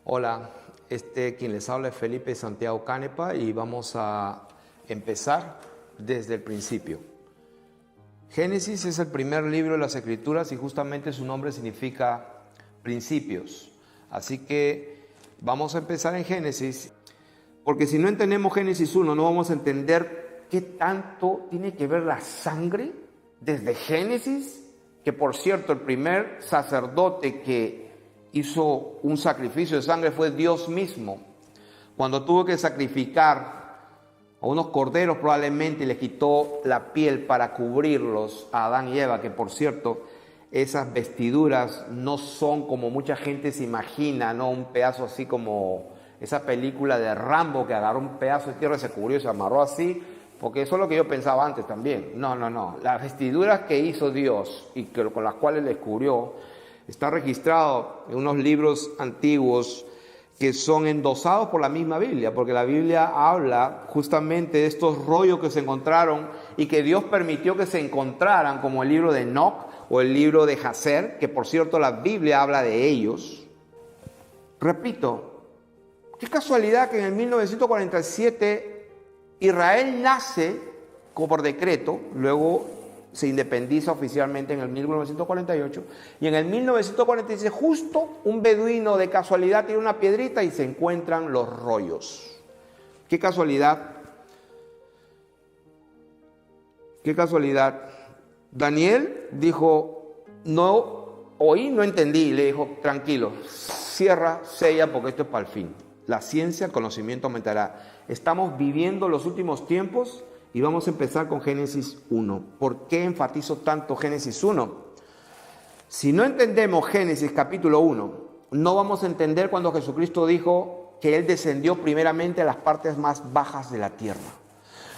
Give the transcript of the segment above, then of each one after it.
Hola, quien les habla es Felipe Santiago Canepa y vamos a empezar desde el principio. Génesis es el primer libro de las Escrituras y justamente su nombre significa principios. Así que vamos a empezar en Génesis, porque si no entendemos Génesis 1, no vamos a entender qué tanto tiene que ver la sangre desde Génesis, que por cierto el primer sacerdote que hizo un sacrificio de sangre fue Dios mismo, cuando tuvo que sacrificar a unos corderos probablemente y le quitó la piel para cubrirlos a Adán y Eva, que por cierto esas vestiduras no son como mucha gente se imagina, ¿no? Un pedazo así como esa película de Rambo que agarró un pedazo de tierra y se cubrió y se amarró así, porque eso es lo que yo pensaba antes también. No. Las vestiduras que hizo Dios y con las cuales les cubrió está registrado en unos libros antiguos que son endosados por la misma Biblia, porque la Biblia habla justamente de estos rollos que se encontraron y que Dios permitió que se encontraran, como el libro de Enoc o el libro de Jacer, que por cierto la Biblia habla de ellos. Repito, qué casualidad que en el 1947 Israel nace como por decreto, luego se independiza oficialmente en el 1948 y en el 1946 justo un beduino de casualidad tiene una piedrita y se encuentran los rollos. Qué casualidad. Qué casualidad. Daniel dijo, no oí, no entendí, y le dijo, tranquilo, cierra, sella, porque esto es para el fin. La ciencia, el conocimiento aumentará. Estamos viviendo los últimos tiempos y vamos a empezar con Génesis 1. ¿Por qué enfatizo tanto Génesis 1? Si no entendemos Génesis capítulo 1, no vamos a entender cuando Jesucristo dijo que Él descendió primeramente a las partes más bajas de la tierra.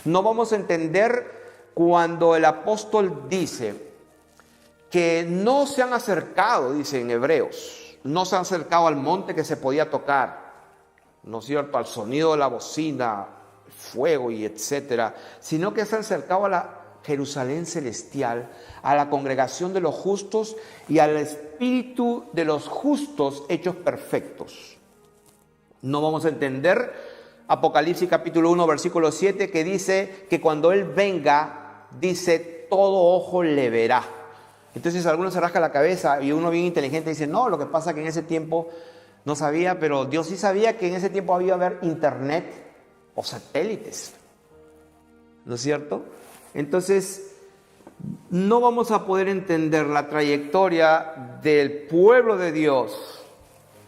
No vamos a entender cuando el apóstol dice que no se han acercado, dice en Hebreos, no se han acercado al monte que se podía tocar, ¿no es cierto?, al sonido de la bocina, fuego y etcétera, sino que se han acercado a la Jerusalén celestial, a la congregación de los justos y al espíritu de los justos hechos perfectos. No vamos a entender Apocalipsis capítulo 1 versículo 7 que dice que cuando Él venga, dice, todo ojo le verá. Entonces algunos se rasca la cabeza y uno bien inteligente dice, no, lo que pasa es que en ese tiempo no sabía, pero Dios sí sabía que en ese tiempo había haber internet o satélites, ¿no es cierto? Entonces, no vamos a poder entender la trayectoria del pueblo de Dios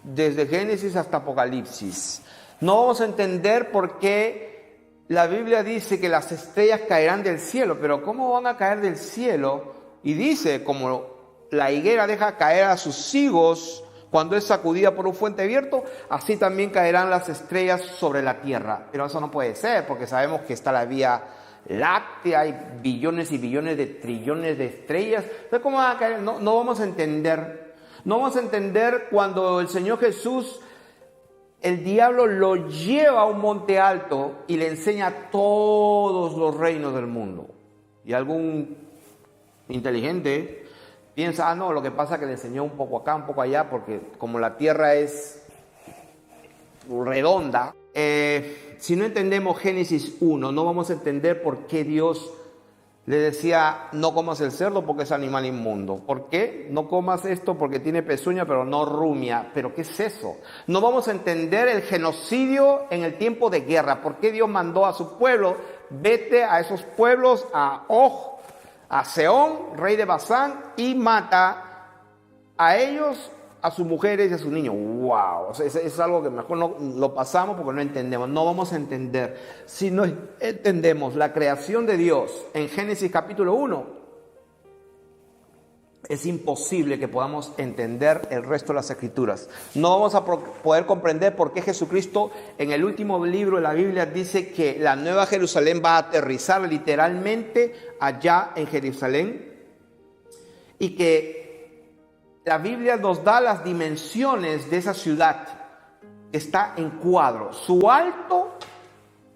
desde Génesis hasta Apocalipsis. No vamos a entender por qué la Biblia dice que las estrellas caerán del cielo, pero ¿cómo van a caer del cielo? Y dice, como la higuera deja caer a sus higos cuando es sacudida por un fuente abierto, así también caerán las estrellas sobre la tierra. Pero eso no puede ser, porque sabemos que está la Vía Láctea, hay billones y billones de trillones de estrellas. Entonces, ¿cómo van a caer? No vamos a entender. No vamos a entender cuando el Señor Jesús, el diablo lo lleva a un monte alto y le enseña todos los reinos del mundo. Y algún inteligente piensa, no, lo que pasa es que le enseñó un poco acá, un poco allá, porque como la tierra es redonda, si no entendemos Génesis 1, no vamos a entender por qué Dios le decía, no comas el cerdo porque es animal inmundo. ¿Por qué? No comas esto porque tiene pezuña pero no rumia. ¿Pero qué es eso? No vamos a entender el genocidio en el tiempo de guerra. ¿Por qué Dios mandó a su pueblo? Vete a esos pueblos, a Og, a Sehón, rey de Basán, y mata a ellos, a sus mujeres y a sus niños. ¡Wow! O sea, es algo que mejor no lo pasamos porque no entendemos. No vamos a entender. Si no entendemos la creación de Dios en Génesis capítulo 1, es imposible que podamos entender el resto de las Escrituras. No vamos a poder comprender por qué Jesucristo en el último libro de la Biblia dice que la nueva Jerusalén va a aterrizar literalmente allá en Jerusalén y que la Biblia nos da las dimensiones de esa ciudad que está en cuadro. Su alto,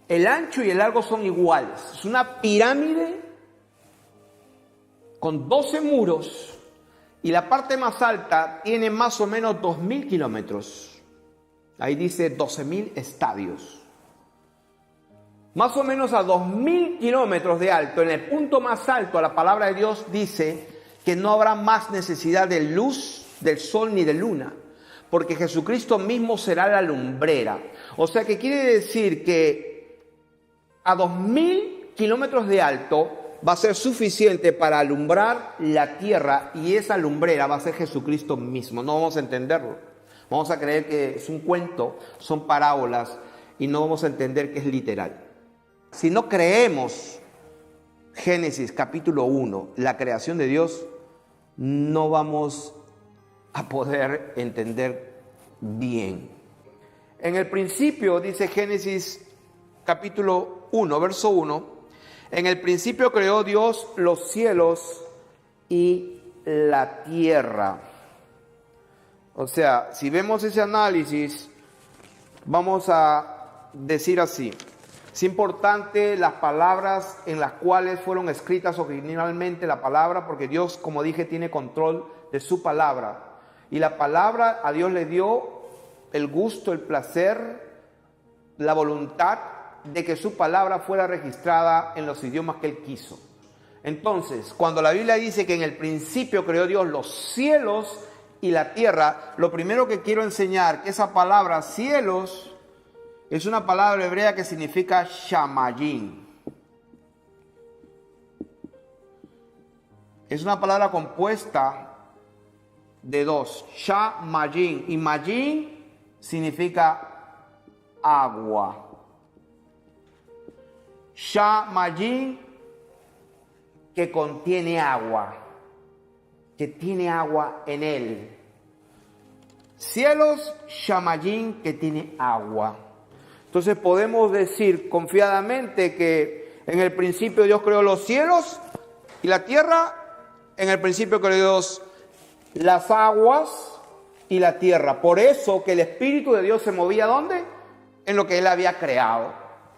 el ancho y el largo son iguales. Es una pirámide con 12 muros. Y la parte más alta tiene más o menos 2.000 kilómetros. Ahí dice 12,000 estadios. Más o menos a 2,000 kilómetros de alto, en el punto más alto, la palabra de Dios dice que no habrá más necesidad de luz, del sol ni de luna, porque Jesucristo mismo será la lumbrera. O sea que quiere decir que a 2,000 kilómetros de alto va a ser suficiente para alumbrar la tierra, y esa lumbrera va a ser Jesucristo mismo. No vamos a entenderlo. Vamos a creer que es un cuento, son parábolas, y no vamos a entender que es literal. Si no creemos Génesis capítulo 1, la creación de Dios, no vamos a poder entender bien. En el principio, dice Génesis capítulo 1, verso 1, en el principio creó Dios los cielos y la tierra. O sea, si vemos ese análisis, vamos a decir así. Es importante las palabras en las cuales fueron escritas originalmente la palabra, porque Dios, como dije, tiene control de su palabra. Y la palabra a Dios le dio el gusto, el placer, la voluntad de que su palabra fuera registrada en los idiomas que Él quiso. Entonces, cuando la Biblia dice que en el principio creó Dios los cielos y la tierra, lo primero que quiero enseñar que esa palabra cielos es una palabra hebrea que significa shamayim. Es una palabra compuesta de dos, shamayim, y mayim significa agua. Shamayim, que contiene agua, que tiene agua en él. Cielos, shamayim, que tiene agua. Entonces podemos decir confiadamente que en el principio Dios creó los cielos y la tierra. En el principio creó Dios las aguas y la tierra. Por eso que el Espíritu de Dios se movía ¿dónde? En lo que Él había creado.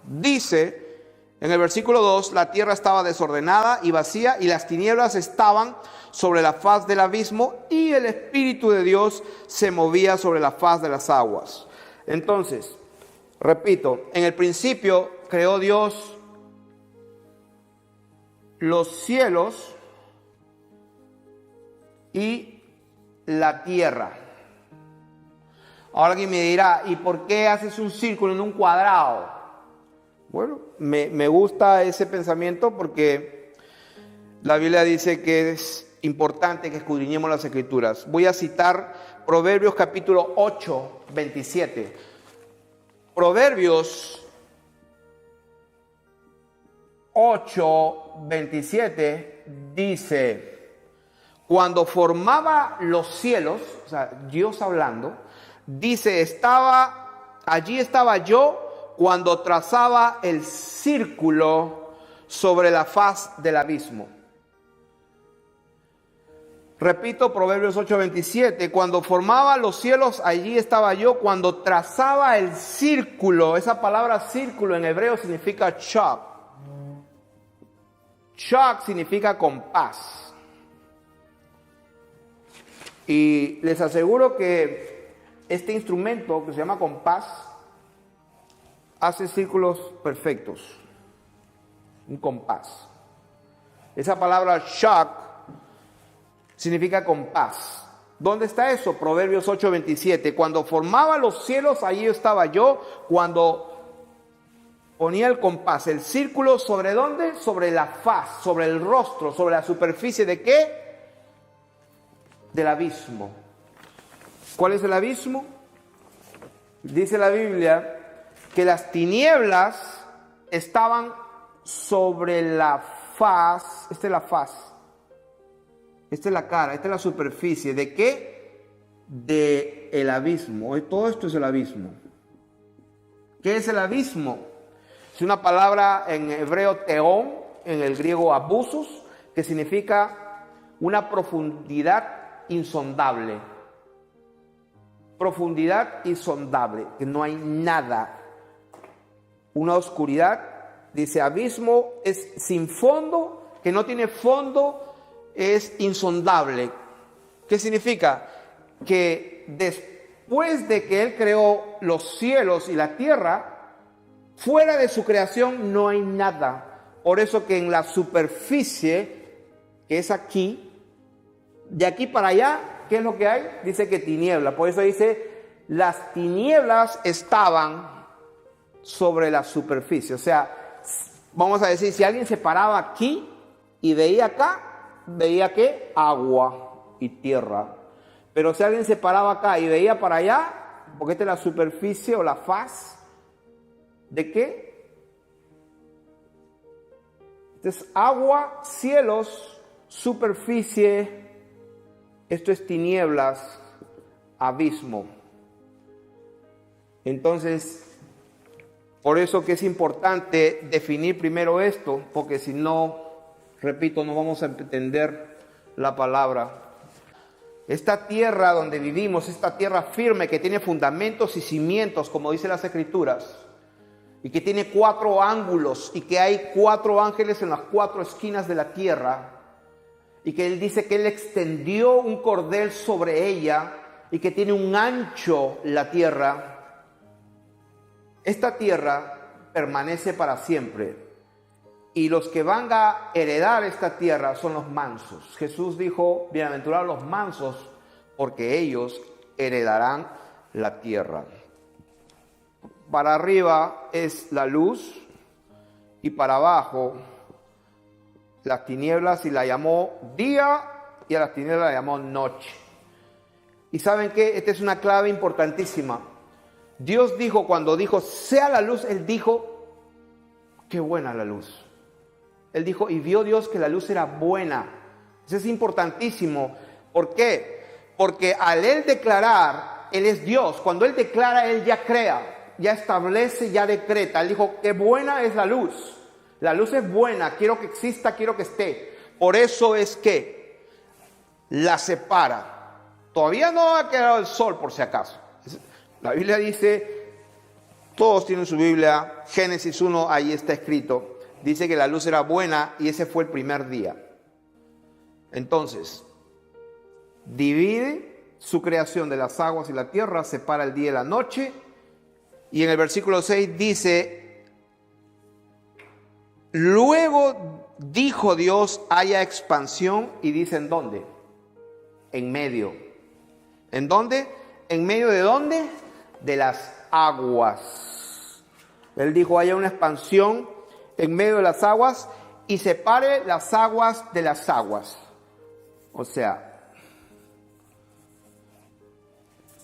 Dice en el versículo 2, la tierra estaba desordenada y vacía, y las tinieblas estaban sobre la faz del abismo, y el Espíritu de Dios se movía sobre la faz de las aguas. Entonces, repito, en el principio creó Dios los cielos y la tierra. Ahora alguien me dirá, ¿y por qué haces un círculo en un cuadrado? Bueno, me gusta ese pensamiento porque la Biblia dice que es importante que escudriñemos las Escrituras. Voy a citar Proverbios capítulo 8, 27. Proverbios 8, 27 dice: cuando formaba los cielos, o sea, Dios hablando, dice, allí estaba yo cuando trazaba el círculo sobre la faz del abismo. Repito, Proverbios 8:27, cuando formaba los cielos, allí estaba yo cuando trazaba el círculo. Esa palabra círculo en hebreo significa chak. Chak significa compás. Y les aseguro que este instrumento que se llama compás hace círculos perfectos. Un compás. Esa palabra shak significa compás. ¿Dónde está eso? Proverbios 8:27. Cuando formaba los cielos, allí estaba yo. Cuando ponía el compás, el círculo, ¿sobre dónde? Sobre la faz, sobre el rostro, sobre la superficie ¿de qué? Del abismo. ¿Cuál es el abismo? Dice la Biblia que las tinieblas estaban sobre la faz. Esta es la faz. Esta es la cara, esta es la superficie. ¿De qué? De el abismo. Todo esto es el abismo. ¿Qué es el abismo? Es una palabra en hebreo teón, en el griego abusus, que significa una profundidad insondable. Profundidad insondable, que no hay nada. Una oscuridad, dice abismo, es sin fondo, que no tiene fondo, es insondable. ¿Qué significa? Que después de que Él creó los cielos y la tierra, fuera de su creación no hay nada. Por eso que en la superficie, que es aquí, de aquí para allá, ¿qué es lo que hay? Dice que tiniebla. Por eso dice, las tinieblas estaban sobre la superficie. O sea, vamos a decir, si alguien se paraba aquí y veía acá, veía que agua y tierra. Pero si alguien se paraba acá y veía para allá, porque esta es la superficie o la faz, ¿de qué? Entonces, agua, cielos, superficie, esto es tinieblas, abismo. Entonces, por eso que es importante definir primero esto, porque si no, repito, no vamos a entender la palabra. Esta tierra donde vivimos, esta tierra firme que tiene fundamentos y cimientos, como dice las Escrituras, y que tiene 4 ángulos y que hay 4 ángeles en las 4 esquinas de la tierra, y que Él dice que Él extendió un cordel sobre ella y que tiene un ancho la tierra. Esta tierra permanece para siempre. Y los que van a heredar esta tierra son los mansos. Jesús dijo, bienaventurados los mansos, porque ellos heredarán la tierra. Para arriba es la luz y para abajo las tinieblas, y la llamó día y a las tinieblas la llamó noche. Y ¿saben qué? Esta es una clave importantísima. Dios dijo, cuando dijo, sea la luz, Él dijo, qué buena la luz. Él dijo, y vio Dios que la luz era buena. Eso es importantísimo. ¿Por qué? Porque al Él declarar, Él es Dios. Cuando Él declara, Él ya crea, ya establece, ya decreta. Él dijo, qué buena es la luz. La luz es buena, quiero que exista, quiero que esté. Por eso es que la separa. Todavía no ha quedado el sol, por si acaso. La Biblia dice, todos tienen su Biblia, Génesis 1, ahí está escrito. Dice que la luz era buena y ese fue el primer día. Entonces, divide su creación de las aguas y la tierra, separa el día y la noche. Y en el versículo 6 dice, luego dijo Dios, haya expansión, y dice, ¿en dónde? En medio. ¿En dónde? ¿En medio de dónde? De las aguas. Él dijo, haya una expansión en medio de las aguas y separe las aguas de las aguas. O sea,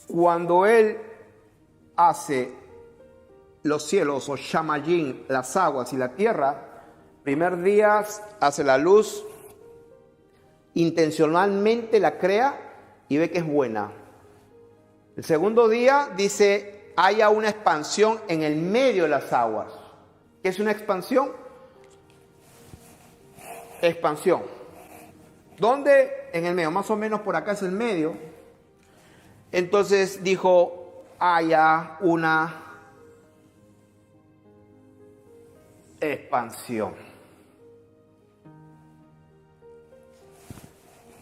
cuando Él hace los cielos o Shamayim, las aguas y la tierra, primer día hace la luz, intencionalmente la crea y ve que es buena. El segundo día dice, haya una expansión en el medio de las aguas. ¿Qué es una expansión? Expansión. ¿Dónde? En el medio, más o menos por acá es el medio. Entonces dijo, haya una expansión.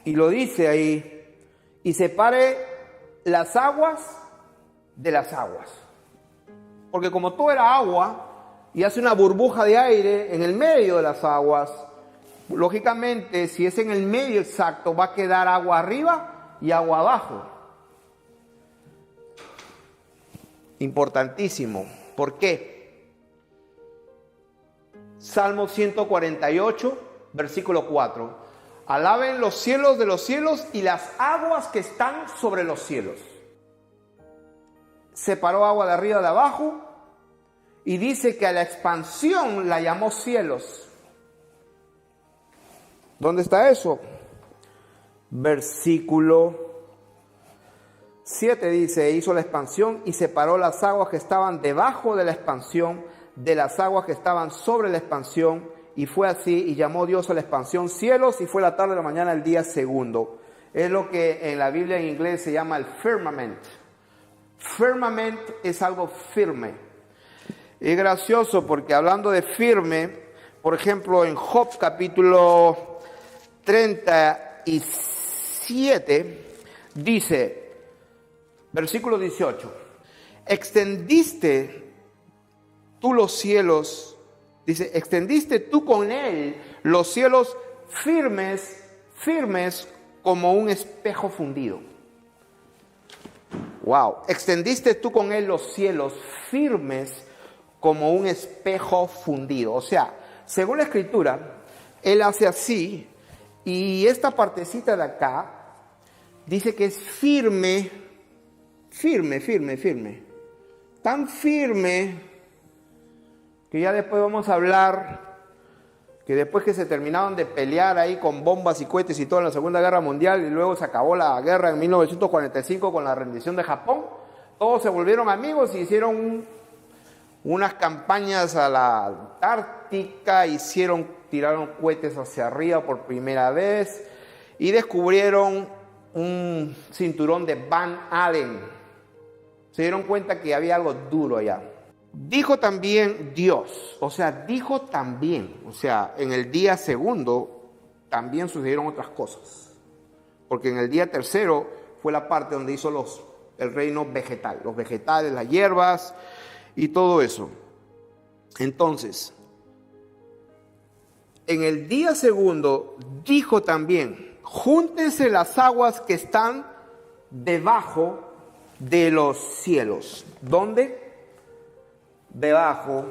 Y lo dice ahí, y separe las aguas de las aguas. Porque como todo era agua, y hace una burbuja de aire en el medio de las aguas, lógicamente, si es en el medio exacto, va a quedar agua arriba y agua abajo. Importantísimo. ¿Por qué? Salmo 148, versículo 4. Alaben los cielos de los cielos y las aguas que están sobre los cielos. Separó agua de arriba de abajo y dice que a la expansión la llamó cielos. ¿Dónde está eso? Versículo 7 dice, hizo la expansión y separó las aguas que estaban debajo de la expansión de las aguas que estaban sobre la expansión, y fue así, y llamó Dios a la expansión cielos, y fue la tarde de la mañana el día segundo. Es lo que en la Biblia en inglés se llama el firmament. Firmament es algo firme. Es gracioso porque hablando de firme, por ejemplo en Job capítulo 37 dice, Versículo 18. Extendiste tú los cielos, dice, extendiste tú con él los cielos firmes, firmes como un espejo fundido. Wow. Extendiste tú con él los cielos firmes como un espejo fundido. O sea, según la escritura, él hace así y esta partecita de acá dice que es firme, firme, firme, firme. Tan firme que ya después vamos a hablar que después que se terminaron de pelear ahí con bombas y cohetes y todo en la Segunda Guerra Mundial y luego se acabó la guerra en 1945 con la rendición de Japón, todos se volvieron amigos y hicieron unas campañas a la Antártica, tiraron cohetes hacia arriba por primera vez y descubrieron un cinturón de Van Allen. Se dieron cuenta que había algo duro allá. Dijo también Dios, en el día segundo también sucedieron otras cosas, porque en el día tercero fue la parte donde hizo el reino vegetal, los vegetales, las hierbas y todo eso. Entonces, en el día segundo dijo también, júntense las aguas que están debajo de los cielos. ¿Dónde? Debajo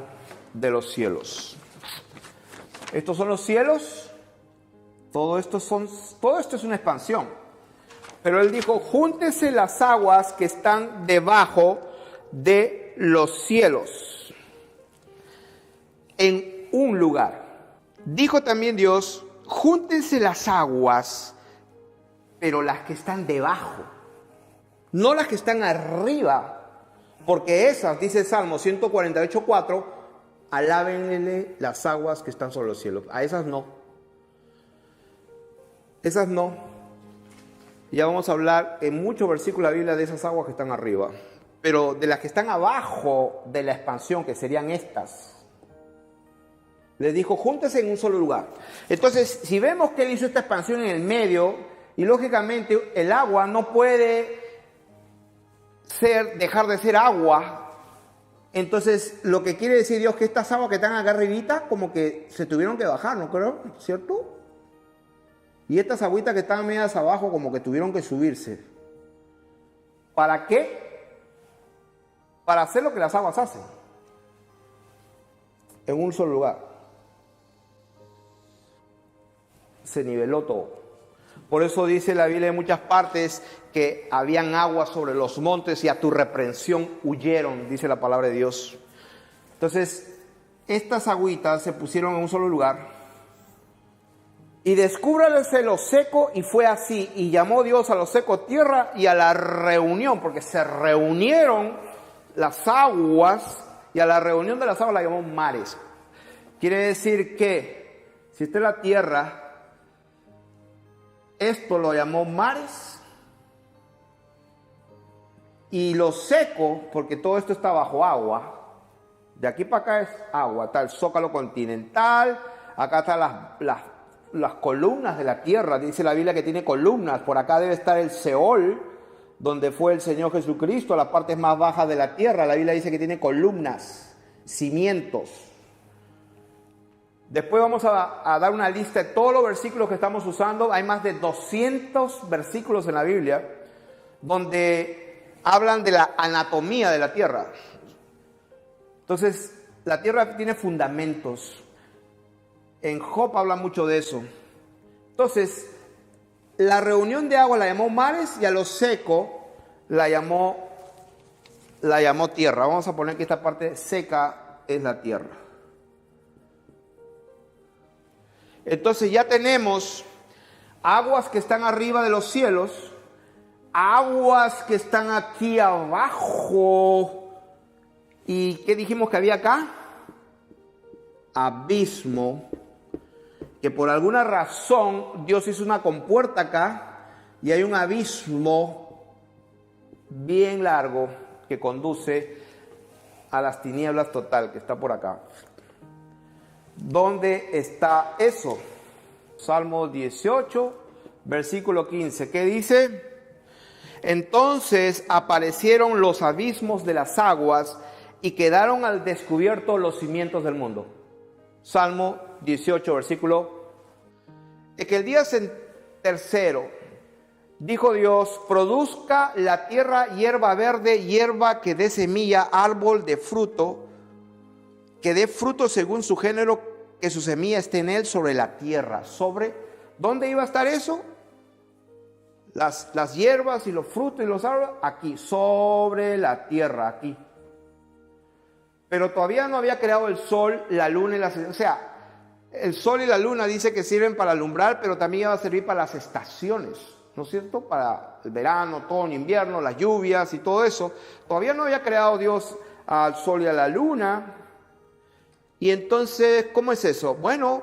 de los cielos. Estos son los cielos. Todo esto es una expansión. Pero él dijo, júntense las aguas que están debajo de los cielos en un lugar. Dijo también Dios, júntense las aguas, pero las que están debajo, no las que están arriba. Porque esas, dice Salmo 148:4, alábenle las aguas que están sobre los cielos. A esas no. Esas no. Ya vamos a hablar en muchos versículos de la Biblia de esas aguas que están arriba. Pero de las que están abajo de la expansión, que serían estas, les dijo, júntense en un solo lugar. Entonces, si vemos que él hizo esta expansión en el medio, y lógicamente el agua no puede dejar de ser agua, entonces lo que quiere decir Dios que estas aguas que están acá arribita como que se tuvieron que bajar, ¿no creo? ¿Cierto? Y estas agüitas que están medias abajo como que tuvieron que subirse. ¿Para qué? Para hacer lo que las aguas hacen en un solo lugar. Se niveló todo. Por eso dice la Biblia en muchas partes que habían aguas sobre los montes y a tu reprensión huyeron, dice la palabra de Dios. Entonces, estas agüitas se pusieron en un solo lugar. Y descúbrase lo seco, y fue así. Y llamó Dios a lo seco tierra, y a la reunión, porque se reunieron las aguas, y a la reunión de las aguas la llamó mares. Quiere decir que, si esta es la tierra, esto lo llamó mares, y lo seco, porque todo esto está bajo agua, de aquí para acá es agua, está el zócalo continental, acá están las columnas de la tierra, dice la Biblia que tiene columnas, por acá debe estar el Seol, donde fue el Señor Jesucristo, las partes más bajas de la tierra, la Biblia dice que tiene columnas, cimientos. Después vamos a dar una lista de todos los versículos que estamos usando. Hay más de 200 versículos en la Biblia donde hablan de la anatomía de la tierra. Entonces, la tierra tiene fundamentos. En Job habla mucho de eso. Entonces, la reunión de agua la llamó mares y a lo seco la llamó tierra. Vamos a poner que esta parte seca es la tierra. Entonces ya tenemos aguas que están arriba de los cielos, aguas que están aquí abajo. ¿Y qué dijimos que había acá? Abismo. Que por alguna razón Dios hizo una compuerta acá y hay un abismo bien largo que conduce a las tinieblas total, que está por acá. ¿Dónde está eso? Salmo 18, versículo 15. ¿Qué dice? Entonces aparecieron los abismos de las aguas y quedaron al descubierto los cimientos del mundo. Salmo 18, versículo. En que el día tercero, dijo Dios, produzca la tierra hierba verde, hierba que dé semilla, árbol de fruto, que dé fruto según su género, que su semilla esté en él sobre la tierra. ¿Sobre dónde iba a estar eso? Las hierbas y los frutos y los árboles, aquí, sobre la tierra, aquí. Pero todavía no había creado el sol, la luna y las... O sea, el sol y la luna dice que sirven para alumbrar, pero también va a servir para las estaciones, ¿no es cierto? Para el verano, otoño, invierno, las lluvias y todo eso. Todavía no había creado Dios al sol y a la luna. Y entonces, ¿cómo es eso? Bueno,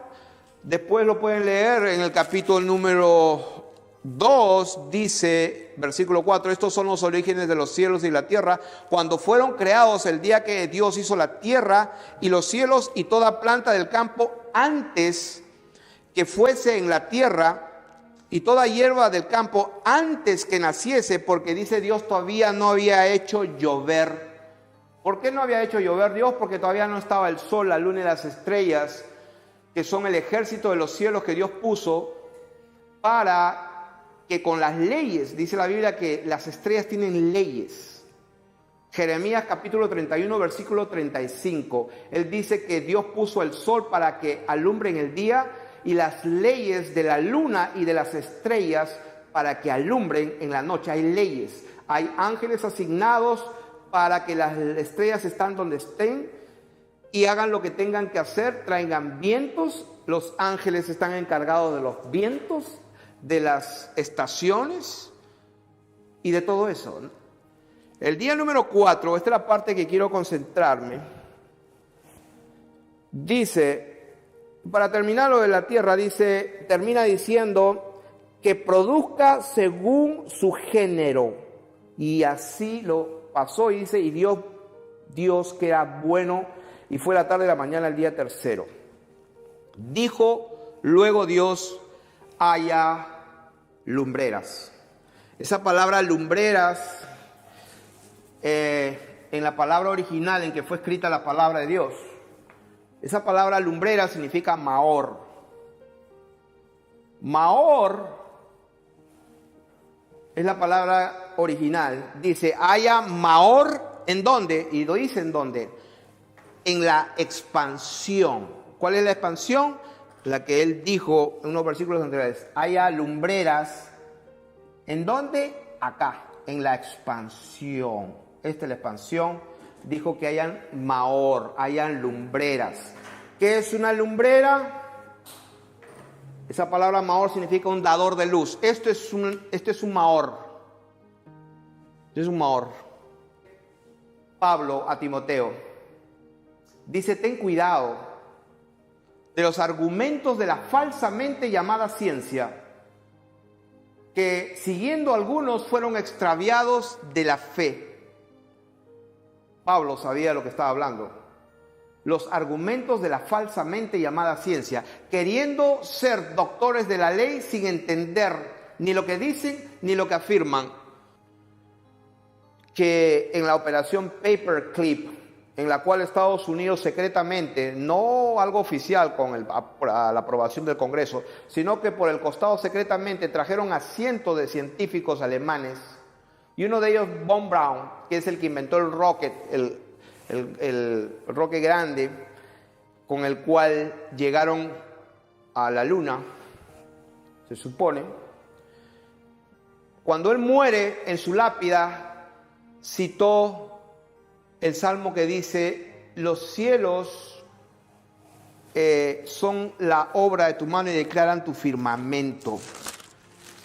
después lo pueden leer en el capítulo número 2, dice, versículo 4, estos son los orígenes de los cielos y la tierra, cuando fueron creados el día que Dios hizo la tierra y los cielos y toda planta del campo antes que fuese en la tierra y toda hierba del campo antes que naciese, porque dice Dios todavía no había hecho llover. ¿Por qué no había hecho llover Dios? Porque todavía no estaba el sol, la luna y las estrellas, que son el ejército de los cielos que Dios puso para que con las leyes, dice la Biblia que las estrellas tienen leyes. Jeremías capítulo 31, versículo 35. Él dice que Dios puso el sol para que alumbre en el día y las leyes de la luna y de las estrellas para que alumbren en la noche. Hay leyes, hay ángeles asignados para que las estrellas estén donde estén y hagan lo que tengan que hacer, traigan vientos. Los ángeles están encargados de los vientos, de las estaciones y de todo eso. El día número 4, esta es la parte que quiero concentrarme, dice, para terminar lo de la tierra, dice, termina diciendo que produzca según su género, y así lo pasó, y dice, y Dios que era bueno, y fue la tarde de la mañana el día tercero. Dijo luego Dios, haya lumbreras. Esa palabra lumbreras, en la palabra original en que fue escrita la palabra de Dios, esa palabra lumbrera significa Maor. Maor es la palabra original. Dice, haya Maor, ¿en dónde? Y lo dice en dónde. En la expansión. ¿Cuál es la expansión? La que él dijo en unos versículos anteriores. Haya lumbreras. ¿En dónde? Acá, en la expansión. Esta es la expansión. Dijo que hayan Maor, hayan lumbreras. ¿Qué es una lumbrera? Esa palabra Maor significa un dador de luz. Este es un Maor. Este es un Maor. Pablo a Timoteo dice, ten cuidado de los argumentos de la falsamente llamada ciencia, que siguiendo algunos fueron extraviados de la fe. Pablo sabía de lo que estaba hablando. Los argumentos de la falsamente llamada ciencia, queriendo ser doctores de la ley sin entender ni lo que dicen ni lo que afirman. Que en la operación Paperclip, en la cual Estados Unidos secretamente, no algo oficial por la aprobación del Congreso, sino que por el costado secretamente trajeron a cientos de científicos alemanes, y uno de ellos, von Braun, que es el que inventó el rocket, el rocket grande, con el cual llegaron a la luna, se supone. Cuando él muere, en su lápida citó el salmo que dice, los cielos son la obra de tu mano y declaran tu firmamento.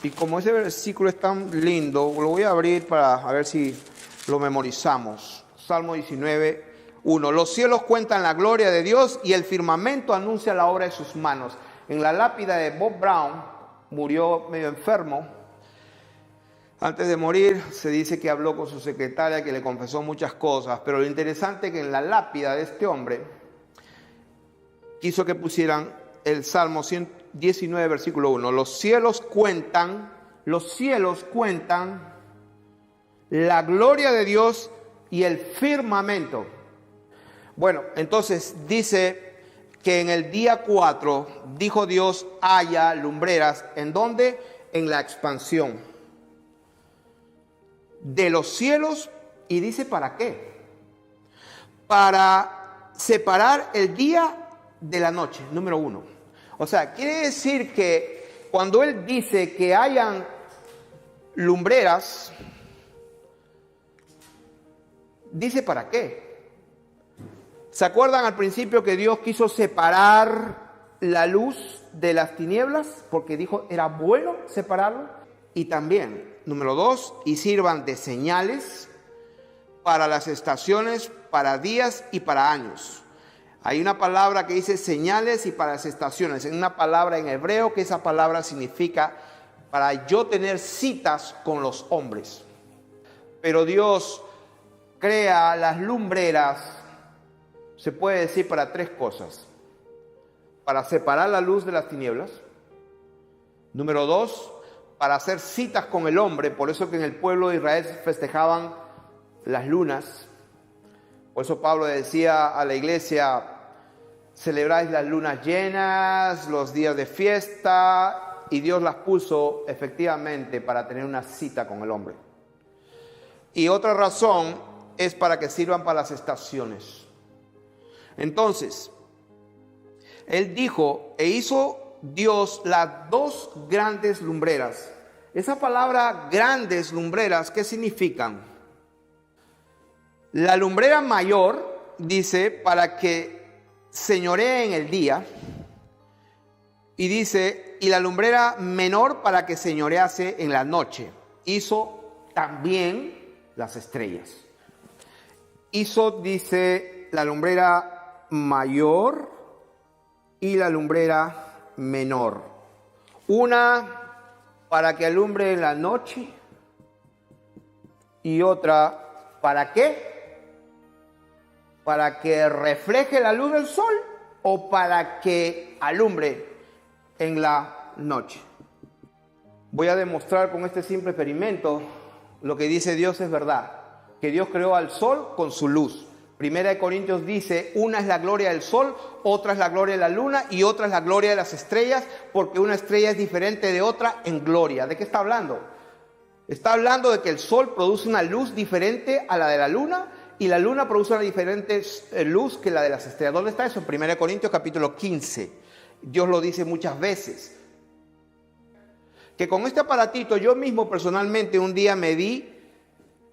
Y como ese versículo es tan lindo, lo voy a abrir para ver si lo memorizamos. Salmo 19, 1. Los cielos cuentan la gloria de Dios y el firmamento anuncia la obra de sus manos. En la lápida de Bob Brown, murió medio enfermo. Antes de morir se dice que habló con su secretaria, que le confesó muchas cosas, pero lo interesante es que en la lápida de este hombre quiso que pusieran el Salmo 119, versículo 1. Los cielos cuentan la gloria de Dios y el firmamento. Bueno, entonces dice que en el día 4 dijo Dios, haya lumbreras. ¿En dónde? En la expansión de los cielos. Y dice, ¿para qué? Para separar el día de la noche, número 1. O sea, quiere decir que cuando Él dice que hayan lumbreras, dice ¿para qué? ¿Se acuerdan al principio que Dios quiso separar la luz de las tinieblas? Porque dijo, era bueno separarlo. Y también, número 2, y sirvan de señales para las estaciones, para días y para años. Hay una palabra que dice señales y para las estaciones. Es una palabra en hebreo que esa palabra significa para yo tener citas con los hombres. Pero Dios crea las lumbreras, se puede decir, para 3 cosas. Para separar la luz de las tinieblas. Número 2, para hacer citas con el hombre. Por eso que en el pueblo de Israel festejaban las lunas. Por eso Pablo decía a la iglesia, celebráis las lunas llenas, los días de fiesta, y Dios las puso efectivamente para tener una cita con el hombre. Y otra razón es para que sirvan para las estaciones. Entonces, Él dijo, e hizo Dios las 2 grandes lumbreras. Esa palabra grandes lumbreras, ¿qué significan? La lumbrera mayor, dice, para que señoree en el día. Y dice, y la lumbrera menor para que señorease en la noche. Hizo también las estrellas. Hizo, dice, la lumbrera mayor y la lumbrera menor. Una para que alumbre en la noche y otra, ¿para qué? ¿Para que refleje la luz del sol o para que alumbre en la noche? Voy a demostrar con este simple experimento lo que dice Dios es verdad, que Dios creó al sol con su luz. Primera de Corintios dice, una es la gloria del sol, otra es la gloria de la luna y otra es la gloria de las estrellas, porque una estrella es diferente de otra en gloria. ¿De qué está hablando? Está hablando de que el sol produce una luz diferente a la de la luna, y la luna produce una diferente luz que la de las estrellas. ¿Dónde está eso? En 1 Corintios capítulo 15. Dios lo dice muchas veces. Que con este aparatito yo mismo personalmente un día me di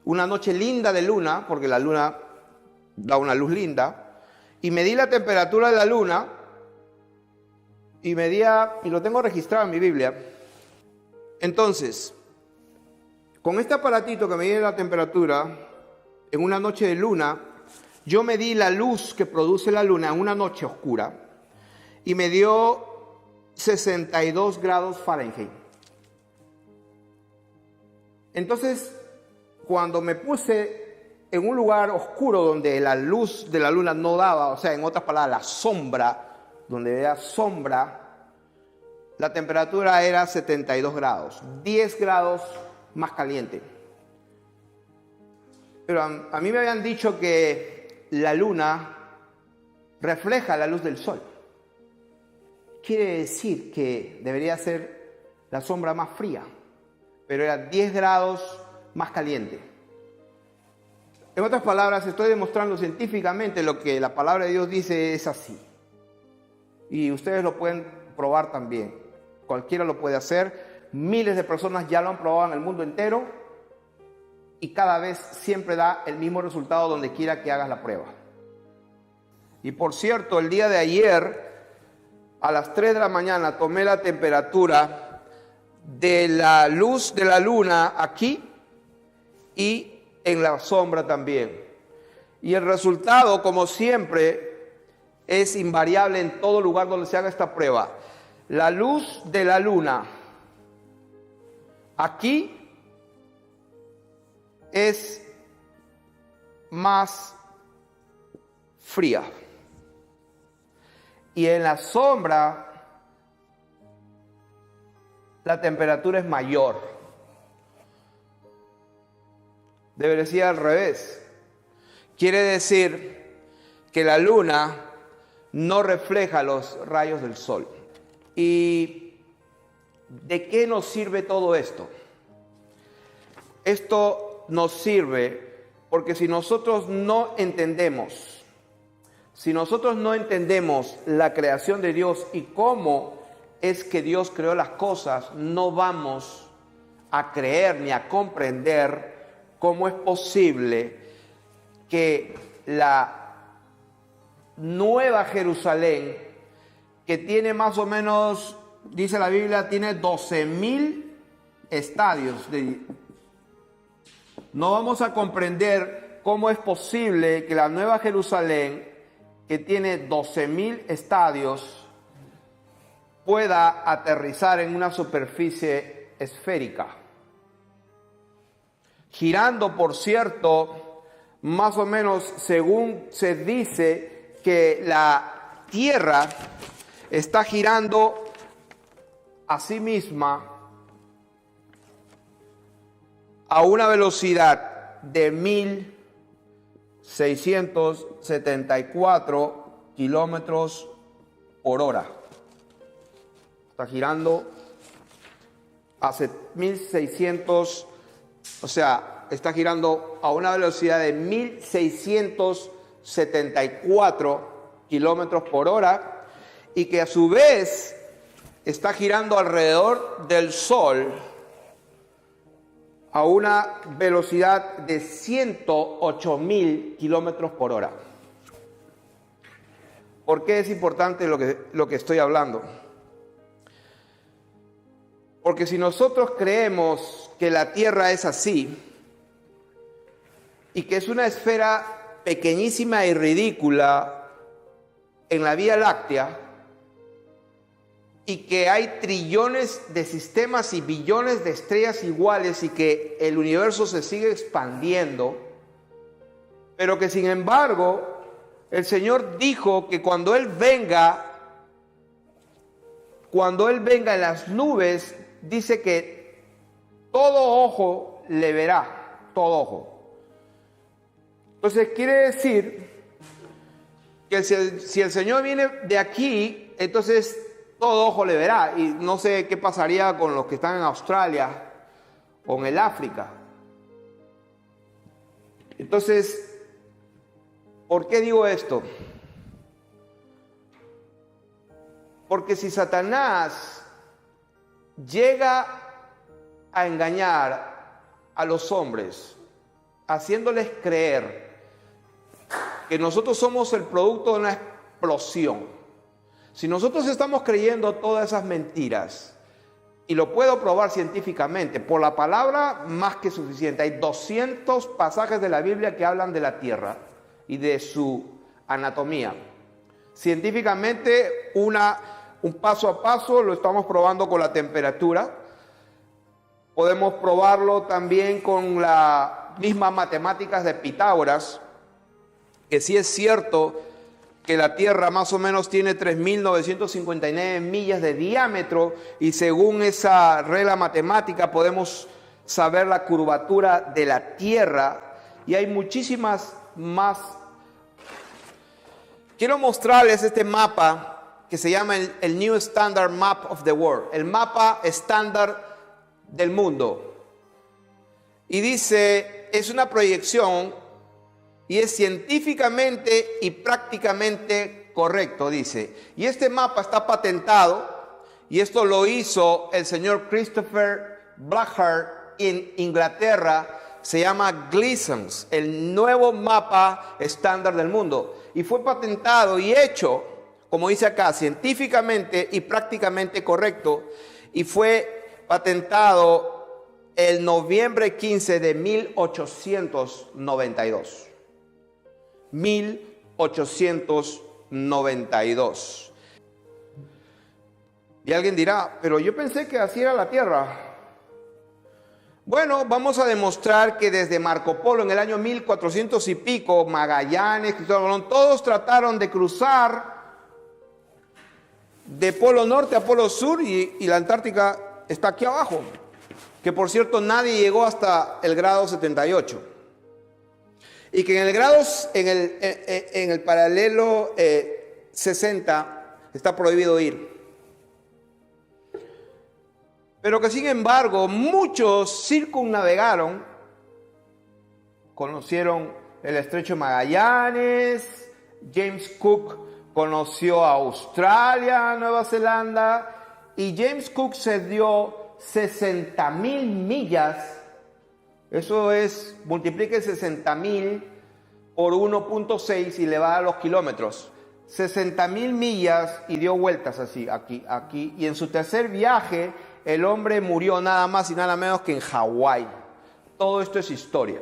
una noche linda de luna, porque la luna da una luz linda, y medí la temperatura de la luna, y medía, y lo tengo registrado en mi Biblia. Entonces, con este aparatito que medía la temperatura, en una noche de luna, yo medí la luz que produce la luna en una noche oscura y me dio 62 grados Fahrenheit. Entonces, cuando me puse en un lugar oscuro donde la luz de la luna no daba, o sea, en otras palabras, la sombra, donde era sombra, la temperatura era 72 grados, 10 grados más caliente. Pero a mí me habían dicho que la luna refleja la luz del sol. Quiere decir que debería ser la sombra más fría, pero era 10 grados más caliente. En otras palabras, estoy demostrando científicamente lo que la palabra de Dios dice es así. Y ustedes lo pueden probar también. Cualquiera lo puede hacer. Miles de personas ya lo han probado en el mundo entero. Y cada vez siempre da el mismo resultado donde quiera que hagas la prueba. Y por cierto, el día de ayer, a las 3 de la mañana, tomé la temperatura de la luz de la luna aquí y en la sombra también. Y el resultado, como siempre, es invariable en todo lugar donde se haga esta prueba. La luz de la luna aquí es más fría y en la sombra la temperatura es mayor. Debería ser al revés. Quiere decir que la luna no refleja los rayos del sol. ¿Y de qué nos sirve todo esto? Esto nos sirve porque si nosotros no entendemos la creación de Dios y cómo es que Dios creó las cosas, no vamos a creer ni a comprender cómo es posible que la nueva Jerusalén, que tiene más o menos, dice la Biblia, tiene 12,000 estadios. No vamos a comprender cómo es posible que la nueva Jerusalén, que tiene 12,000 estadios, pueda aterrizar en una superficie esférica. Girando, por cierto, más o menos según se dice que la Tierra está girando a sí misma a una velocidad de 1,674 kilómetros por hora. Está girando a 1,600, o sea, está girando a una velocidad de 1,674 kilómetros por hora y que a su vez está girando alrededor del Sol a una velocidad de 108,000 kilómetros por hora. ¿Por qué es importante lo que estoy hablando? Porque si nosotros creemos que la Tierra es así y que es una esfera pequeñísima y ridícula en la Vía Láctea y que hay trillones de sistemas y billones de estrellas iguales y que el universo se sigue expandiendo, pero que sin embargo el Señor dijo que cuando Él venga en las nubes, dice que todo ojo le verá, todo ojo. Entonces quiere decir que si el Señor viene de aquí, entonces todo ojo le verá. Y no sé qué pasaría con los que están en Australia o en el África. Entonces, ¿por qué digo esto? Porque si Satanás llega a engañar a los hombres, haciéndoles creer que nosotros somos el producto de una explosión, si nosotros estamos creyendo todas esas mentiras, y lo puedo probar científicamente, por la palabra más que suficiente, hay 200 pasajes de la Biblia que hablan de la Tierra y de su anatomía. Científicamente, un paso a paso lo estamos probando con la temperatura. Podemos probarlo también con las mismas matemáticas de Pitágoras, que sí es cierto que la Tierra más o menos tiene 3.959 millas de diámetro y según esa regla matemática podemos saber la curvatura de la Tierra y hay muchísimas más. Quiero mostrarles este mapa que se llama el New Standard Map of the World, el mapa estándar del mundo. Y dice, es una proyección y es científicamente y prácticamente correcto, dice. Y este mapa está patentado y esto lo hizo el señor Christopher Blackheart en Inglaterra. Se llama Gleason's, el nuevo mapa estándar del mundo. Y fue patentado y hecho, como dice acá, científicamente y prácticamente correcto. Y fue patentado el noviembre 15 de 1892. 1892. Y alguien dirá, pero yo pensé que así era la Tierra. Bueno, vamos a demostrar que desde Marco Polo en el año 1400 y pico, Magallanes, Cristóbal Colón, todos trataron de cruzar de Polo Norte a Polo Sur y la Antártica está aquí abajo. Que por cierto nadie llegó hasta el grado 78. Y que en el paralelo 60 está prohibido ir. Pero que sin embargo muchos circunnavegaron, conocieron el Estrecho de Magallanes, James Cook conoció a Australia, Nueva Zelanda, y James Cook se dio 60.000 millas. Eso es, multiplique 60.000 por 1.6 y le va a los kilómetros. 60.000 millas y dio vueltas así, aquí. Y en su tercer viaje, el hombre murió nada más y nada menos que en Hawái. Todo esto es historia.